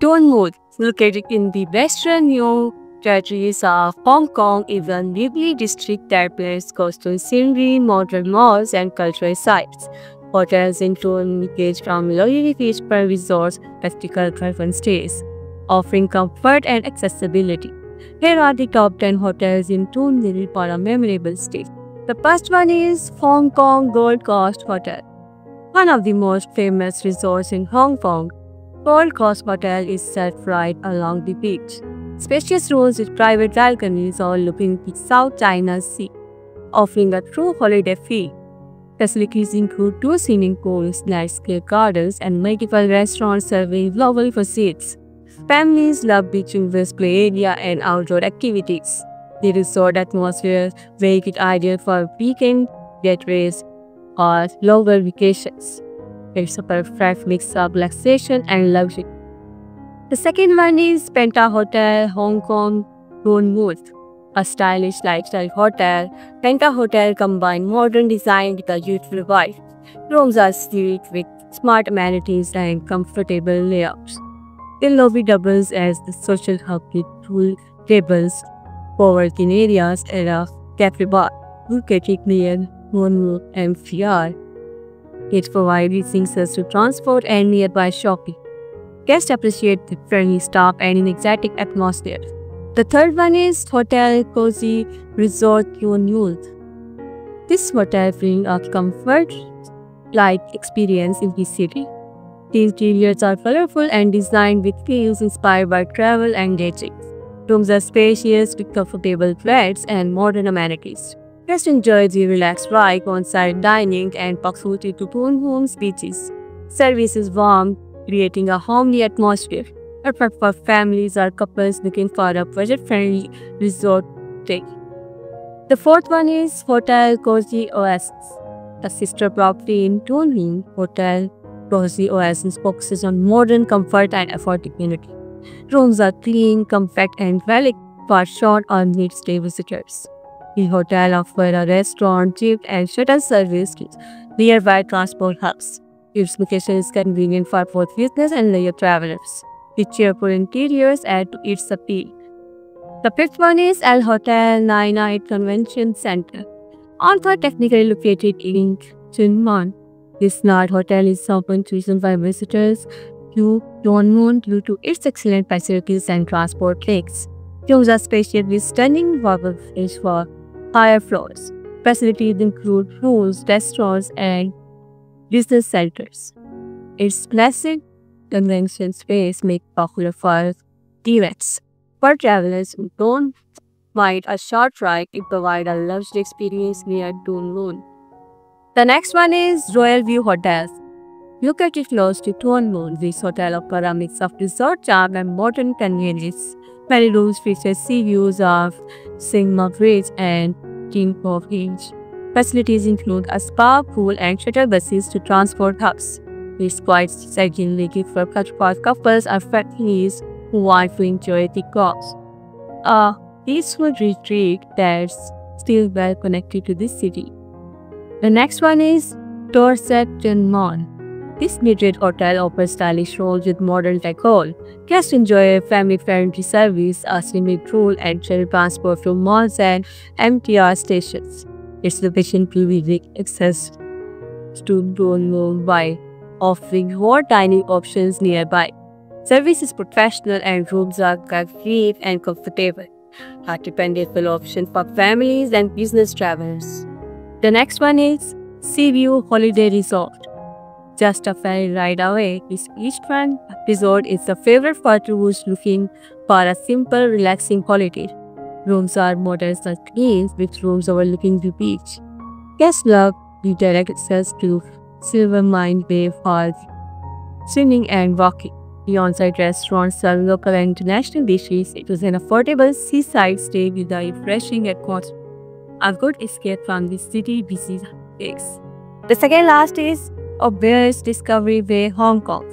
Donmut, located in the western New territories of Hong Kong, is a lively district that blends coastal scenery, modern malls, and cultural sites. Hotels in Don range from luxury beachfront resorts to practical urban stays, offering comfort and accessibility. Here are the top 10 hotels in Don for a memorable stay. The first one is Hong Kong Gold Coast Hotel, one of the most famous resorts in Hong Kong. Gold Coast Hotel is set right along the beach. Spacious rooms with private balconies overlooking the South China Sea, offering a true holiday feel. Facilities include 2 swimming pools, landscape gardens, and multiple restaurants serving global cuisines. Families love beach play area and outdoor activities. The resort atmosphere is very good idea for weekend getaways or longer vacations. It's a perfect mix of relaxation and luxury. The second one is Penta Hotel, Hong Kong, Donmut, a stylish lifestyle hotel. Penta Hotel combines modern design with a youthful vibe. Rooms are sleek with smart amenities and comfortable layouts. The lobby doubles as the social hub with pool tables, co-working areas, and a cafe bar located near Donmut MCR. It provides access to transport and nearby shopping. Guests appreciate the friendly staff and an exotic atmosphere. The third one is Hotel Cozy Resort Donmut. This hotel brings a comfort-like experience in the city. The interiors are colorful and designed with themes inspired by travel and dating. Rooms are spacious with comfortable beds and modern amenities. Guests enjoy the relaxed vibe, on-site dining, and proximity to Donmut's beaches. Service is warm, creating a homely atmosphere, perfect for families or couples looking for a budget-friendly resort stay. The fourth one is Hotel Cozy Oasis, a sister property in Donmut. Hotel Cozy Oasis focuses on modern comfort and affordability. Rooms are clean, compact, and well for short or mid-stay visitors. The hotel offers a restaurant, gym, and shuttle service to nearby transport hubs. Its location is convenient for both business and leisure travelers. The cheerful interiors add to its appeal. The fifth one is El Hotel Nai Convention Center. Although technically located in Tuen Mun, this large hotel is often chosen by visitors to Donmut due to its excellent facilities and transport links. Rooms are spacious with stunning marble finishes for higher floors. Facilities include pools, restaurants, and business centers. Its classic convention space makes popular for events. For travelers who don't mind a short ride, it provides a luxury experience near Donmut. The next one is Royal View Hotels. Located close to Donmut, this hotel offers a mix of resort charm and modern convenience. Many rooms feature sea views of Sigma Bridge and King Cove Beach. Facilities include a spa, pool, and shuttle buses to transport hubs. It's quite certainly for couples or families who want to enjoy the coast. A peaceful retreat that's still well connected to the city. The next one is Dorset Donmut. This mid-rate hotel offers stylish rooms with modern decor. Guests enjoy a family-friendly service, a swimming pool, and shuttle transport from malls and MTR stations. Its location provides access to Donmut by offering more dining options nearby. Service is professional and rooms are clean and comfortable, a dependable option for families and business travelers. The next one is Seaview Holiday Resort. Just a ferry ride away, this beachfront resort is a favorite for tourists looking for a simple, relaxing holiday. Rooms are modest and clean, with rooms overlooking the beach. Guests love the direct access to Silvermine Bay for swimming and walking. The on-site restaurants serve local and international dishes. It is an affordable seaside stay with a refreshing atmosphere. A good escape from the city busy days. The second last is Oberoi Discovery Bay, Hong Kong.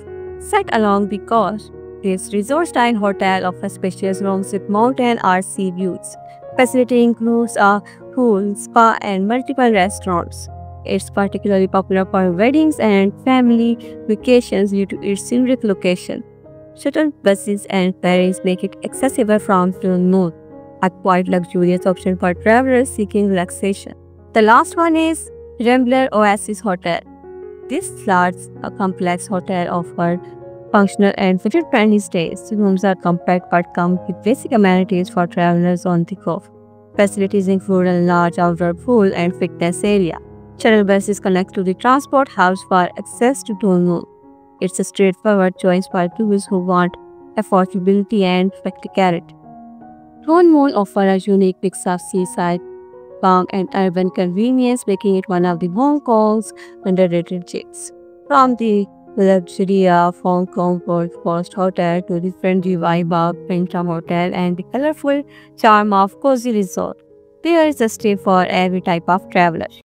Set along the coast, this resort-style hotel offers spacious rooms with mountain or sea views. Facility includes a pool, spa, and multiple restaurants. It's particularly popular for weddings and family vacations due to its scenic location. Shuttle buses and ferries make it accessible from Tulum North, a quite luxurious option for travelers seeking relaxation. The last one is Rambler Oasis Hotel. This large, complex hotel offers functional and budget-friendly stays. Rooms are compact but come with basic amenities for travelers on the go. Facilities include a large outdoor pool and fitness area. Shuttle buses connect to the transport hubs for access to Tulum. It's a straightforward choice for tourists who want affordability and practicality. Tulum Mall offers a unique mix of seaside calm and urban convenience, making it one of the Hong Kong's underrated gems. From the luxury of Hong Kong Gold Coast Hotel to the friendly vibe of Printemps Hotel and the colorful charm of Cozy Resort, there is a stay for every type of traveler.